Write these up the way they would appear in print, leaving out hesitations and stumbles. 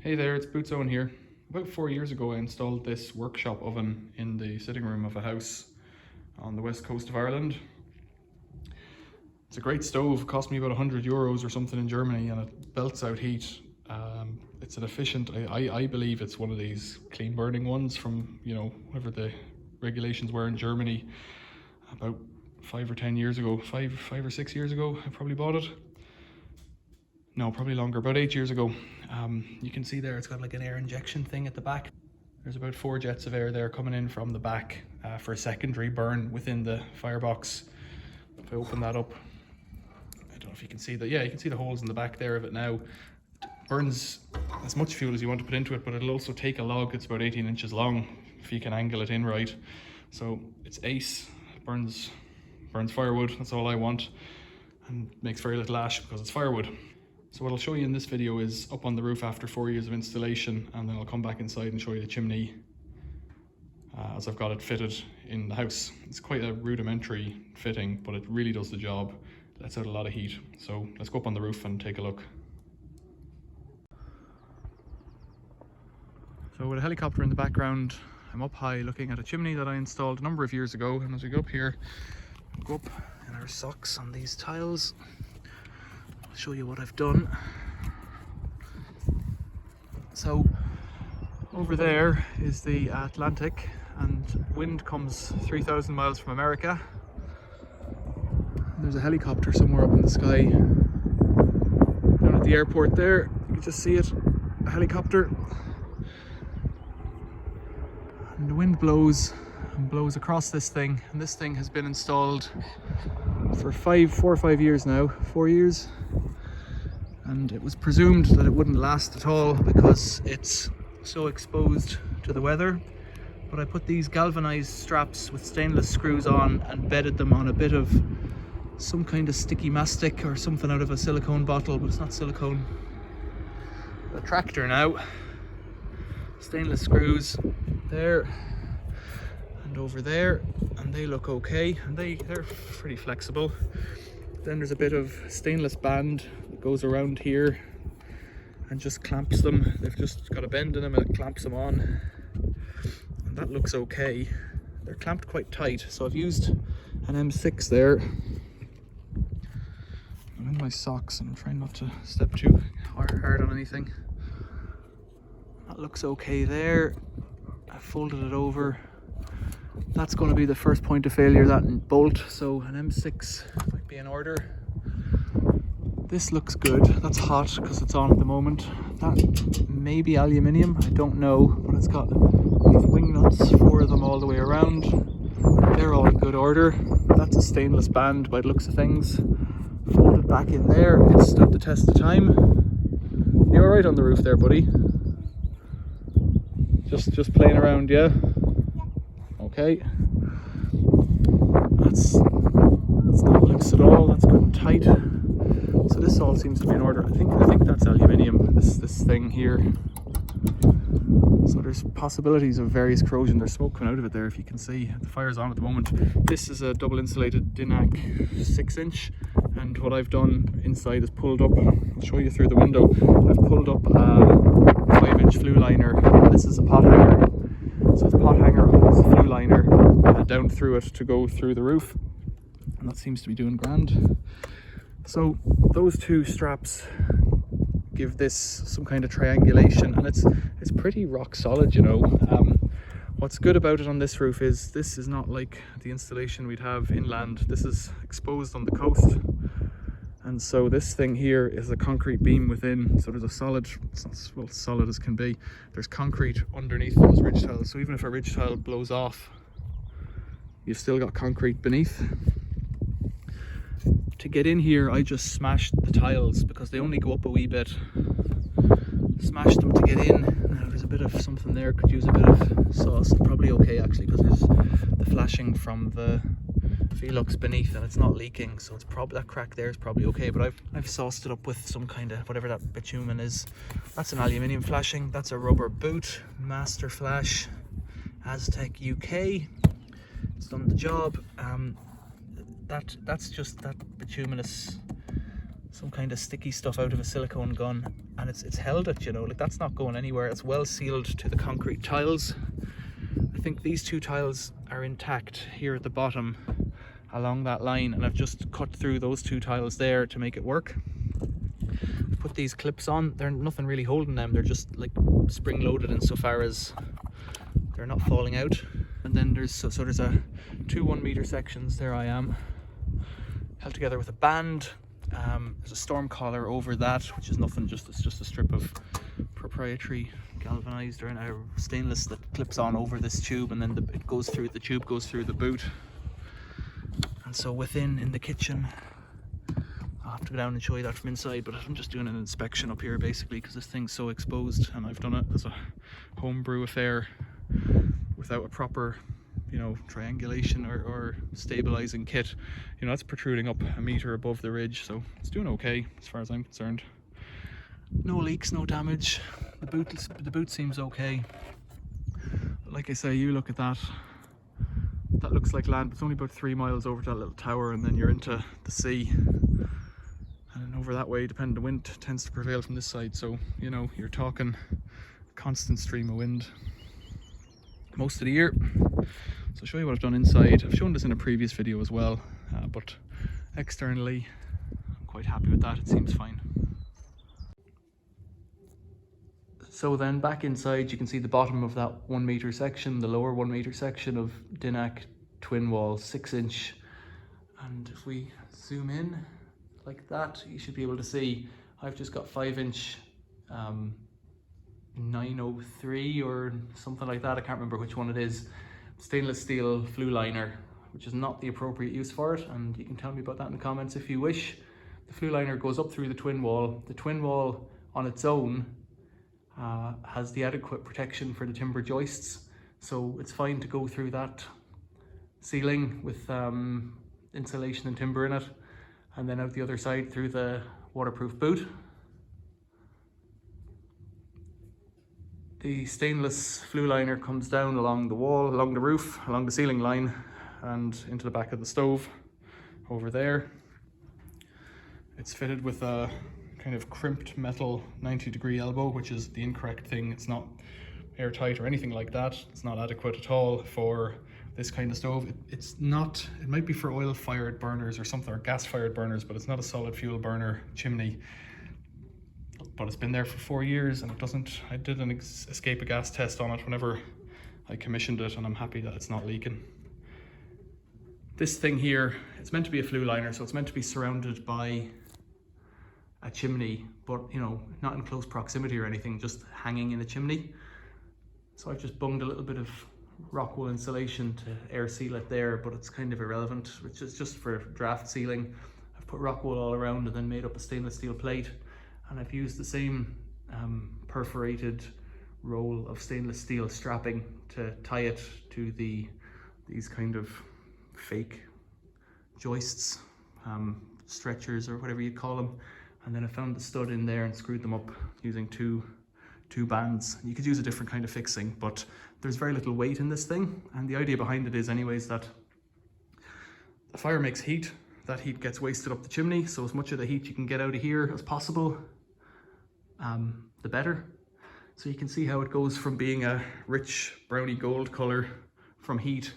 Hey there, it's Boots Owen here. About 4 years ago I installed this workshop oven in the sitting room of a house on the west coast of Ireland. It's a great stove, it cost me about €100 or something in Germany, and it belts out heat. It's an efficient, I believe it's one of these clean burning ones from, whatever the regulations were in Germany about 5 or 10 years ago, five or 6 years ago I probably bought it. No, probably longer, about 8 years ago. You can see there it's got like an air injection thing at the back. There's about 4 jets of air there coming in from the back for a secondary burn within the firebox. If I open that up, I don't know if you can see that. Yeah, you can see the holes in the back there of it now. It burns as much fuel as you want to put into it, but it'll also take a log that's about 18 inches long if you can angle it in right. So it's ace, it burns firewood, that's all I want, and makes very little ash because it's firewood. So what I'll show you in this video is up on the roof after 4 years of installation, and then I'll come back inside and show you the chimney as I've got it fitted in the house. It's quite a rudimentary fitting, but it really does the job. It lets out a lot of heat. So let's go up on the roof and take a look. So with a helicopter in the background, I'm up high looking at a chimney that I installed a number of years ago, and as we go up here, we'll go up in our socks on these tiles. I'll show you what I've done. So over there is the Atlantic, and wind comes 3,000 miles from America. And there's a helicopter somewhere up in the sky down at the airport there. You can just see it, a helicopter. And the wind blows and blows across this thing, and this thing has been installed for 4 or 5 years now, 4 years. And it was presumed that it wouldn't last at all because it's so exposed to the weather. But I put these galvanized straps with stainless screws on and bedded them on a bit of some kind of sticky mastic or something out of a silicone bottle, but it's not silicone. A tractor now. Stainless screws there and over there, and they look okay, and they're pretty flexible. Then there's a bit of stainless band that goes around here and just clamps them. They've just got a bend in them and it clamps them on, and that looks okay. They're clamped quite tight, so I've used an M6 there. I'm in my socks and I'm trying not to step too hard on anything. That looks okay there. I folded it over. That's going to be the first point of failure, that bolt, so an M6 might be in order. This looks good. That's hot because it's on at the moment. That may be aluminium, I don't know, but it's got these wing nuts, 4 of them all the way around. They're all in good order. That's a stainless band by the looks of things. Fold it back in there. It stood the test of time. You alright on the roof there, buddy? Just playing around, yeah? Okay, that's not loose at all. That's good and tight. So this all seems to be in order. I think that's aluminium. This thing here. So there's possibilities of various corrosion. There's smoke coming out of it there, if you can see. The fire's on at the moment. This is a double insulated Dinac 6-inch, and what I've done inside is pulled up. I'll show you through the window. I've pulled up a 5-inch flue liner. This is a pot hanger. So the pot hanger holds the flue liner down through it to go through the roof, and that seems to be doing grand. So those 2 straps give this some kind of triangulation, and it's pretty rock solid, you know. What's good about it on this roof is this is not like the installation we'd have inland. This is exposed on the coast, and so this thing here is a concrete beam within, so there's a solid, it's not well solid as can be, there's concrete underneath those ridge tiles, so even if a ridge tile blows off, you've still got concrete beneath. To get in here, I just smashed the tiles because they only go up a wee bit. Smashed them to get in. Now there's a bit of something there, could use a bit of sauce. Probably okay actually, because there's the flashing from the Velux beneath and it's not leaking, so it's probably, that crack there is probably okay, but I've sauced it up with some kind of whatever that bitumen is. That's an aluminium flashing. That's a rubber boot, Master Flash, Aztec UK. It's done the job. That's just that bituminous, some kind of sticky stuff out of a silicone gun. and it's held it, you know, like that's not going anywhere. It's well sealed to the concrete tiles. I think these two tiles are intact here at the bottom along that line, and I've just cut through those two tiles there to make it work. I've put these clips on. They're nothing really holding them, they're just like spring loaded insofar as they're not falling out. And then there's so there's two 1 meter sections. There I am, held together with a band. There's a storm collar over that, which is nothing, it's just a strip of proprietary galvanized or stainless that clips on over this tube, and then the tube goes through the boot. And so within, in the kitchen, I'll have to go down and show you that from inside, but I'm just doing an inspection up here basically because this thing's so exposed, and I've done it as a homebrew affair without a proper, you know, triangulation or stabilizing kit. You know, it's protruding up a meter above the ridge, so it's doing okay as far as I'm concerned. No leaks, no damage. The boot seems okay. But like I say, you look at that. That looks like land, but it's only about 3 miles over to that little tower, and then you're into the sea. And over that way, depending, the wind tends to prevail from this side, so you know, you're talking a constant stream of wind most of the year. So I'll show you what I've done inside. I've shown this in a previous video as well, but externally I'm quite happy with that. It seems fine. So then back inside, you can see the bottom of that 1 meter section, the lower 1 meter section of Dinac twin wall, 6-inch. And if we zoom in like that, you should be able to see I've just got 5-inch 903 or something like that. I can't remember which one it is. Stainless steel flue liner, which is not the appropriate use for it, and you can tell me about that in the comments if you wish. The flue liner goes up through the twin wall. The twin wall on its own has the adequate protection for the timber joists, so it's fine to go through that ceiling with insulation and timber in it, and then out the other side through the waterproof boot. The stainless flue liner comes down along the wall, along the roof, along the ceiling line, and into the back of the stove over there. It's fitted with a kind of crimped metal 90-degree elbow, which is the incorrect thing. It's not airtight or anything like that. It's not adequate at all for this kind of stove. It might be for oil-fired burners or something, or gas-fired burners, but it's not a solid fuel burner chimney. But it's been there for 4 years and it doesn't. I did an escape of gas test on it whenever I commissioned it, and I'm happy that it's not leaking. This thing here, it's meant to be a flue liner, so it's meant to be surrounded by a chimney, but you know, not in close proximity or anything, just hanging in a chimney. So I've just bunged a little bit of rock wool insulation to air seal it there, but it's kind of irrelevant, which is just for draft sealing. I've put rock wool all around and then made up a stainless steel plate, and I've used the same perforated roll of stainless steel strapping to tie it to these kind of fake joists, stretchers or whatever you call them. And then I found the stud in there and screwed them up using two bands. You could use a different kind of fixing, but there's very little weight in this thing, and the idea behind it is anyways that the fire makes heat. That heat gets wasted up the chimney, so as much of the heat you can get out of here as possible, the better. So you can see how it goes from being a rich browny gold color from heat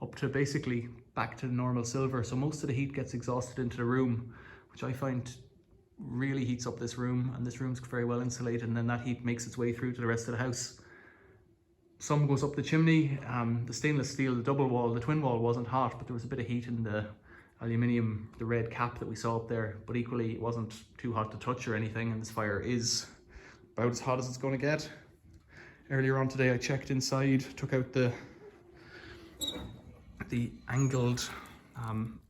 up to basically back to normal silver. So most of the heat gets exhausted into the room, which I find really heats up this room, and this room's very well insulated, and then that heat makes its way through to the rest of the house. Some goes up the chimney. The stainless steel, the double wall, the twin wall wasn't hot, but there was a bit of heat in the aluminium, the red cap that we saw up there, but equally it wasn't too hot to touch or anything, and this fire is about as hot as it's going to get. Earlier on today I checked inside, took out the angled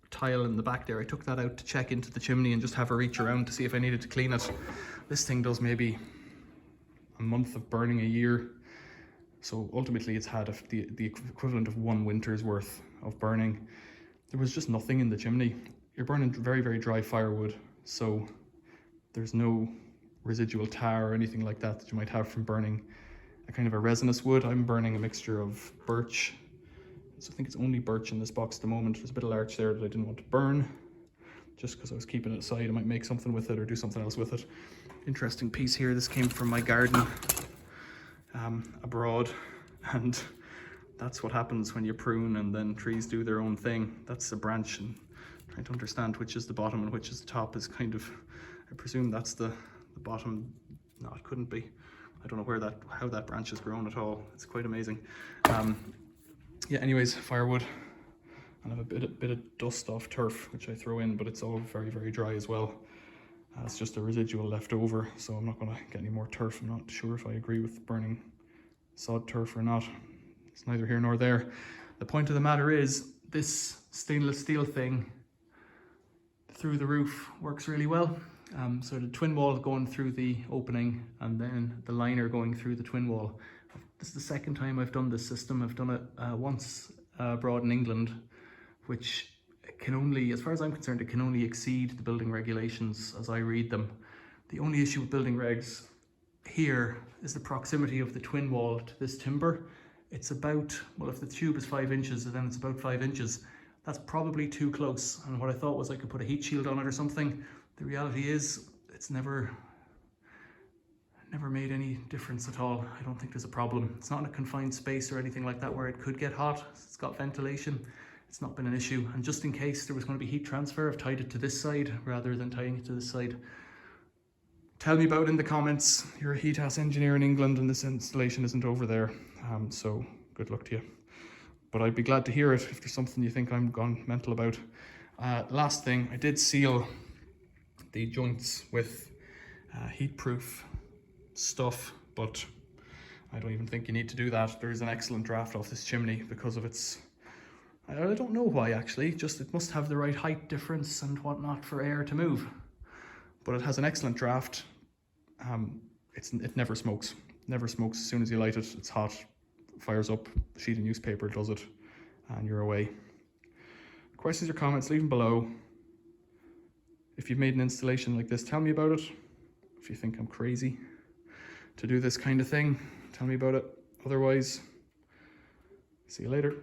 tile in the back there. I took that out to check into the chimney and just have a reach around to see if I needed to clean it. This thing does maybe a month of burning a year, so ultimately it's had the equivalent of 1 winter's worth of burning. There was just nothing in the chimney. You're burning very, very dry firewood, so there's no residual tar or anything like that that you might have from burning a kind of a resinous wood. I'm burning a mixture of birch. So I think it's only birch in this box at the moment. There's a bit of larch there that I didn't want to burn, just because I was keeping it aside. I might make something with it or do something else with it. interesting piece here. This came from my garden abroad, and that's what happens when you prune and then trees do their own thing. That's a branch, and trying to understand which is the bottom and which is the top is kind of, I presume that's the bottom. No, it couldn't be. I don't know how that branch has grown at all. It's quite amazing. Yeah, anyways, firewood. And I have a bit of dust off turf, which I throw in, but it's all very, very dry as well. It's just a residual left over, so I'm not going to get any more turf. I'm not sure if I agree with burning sod turf or not. It's neither here nor there. The point of the matter is, this stainless steel thing through the roof works really well. So the twin wall going through the opening, and then the liner going through the twin wall. This is the second time I've done this system. I've done it once abroad in England, which can only, as far as I'm concerned, it can only exceed the building regulations as I read them. The only issue with building regs here is the proximity of the twin wall to this timber. It's about, well, if the tube is 5 inches, then it's about 5 inches. That's probably too close. And what I thought was I could put a heat shield on it or something. The reality is it's never made any difference at all. I don't think there's a problem. It's not in a confined space or anything like that where it could get hot. It's got ventilation. It's not been an issue. And just in case there was going to be heat transfer, I've tied it to this side rather than tying it to this side. Tell me about it in the comments. You're a heat house engineer in England and this installation isn't over there. So good luck to you. But I'd be glad to hear it if there's something you think I'm gone mental about. Last thing, I did seal the joints with heat-proof stuff, but I don't even think you need to do that. There is an excellent draft off this chimney because of its, I don't know why actually, just it must have the right height difference and whatnot for air to move. But it has an excellent draft. It never smokes. Never smokes as soon as you light it. It's hot, fires up, a sheet of newspaper does it, and you're away. Questions or comments, leave them below. If you've made an installation like this, tell me about it. If you think I'm crazy to do this kind of thing, tell me about it. Otherwise, see you later.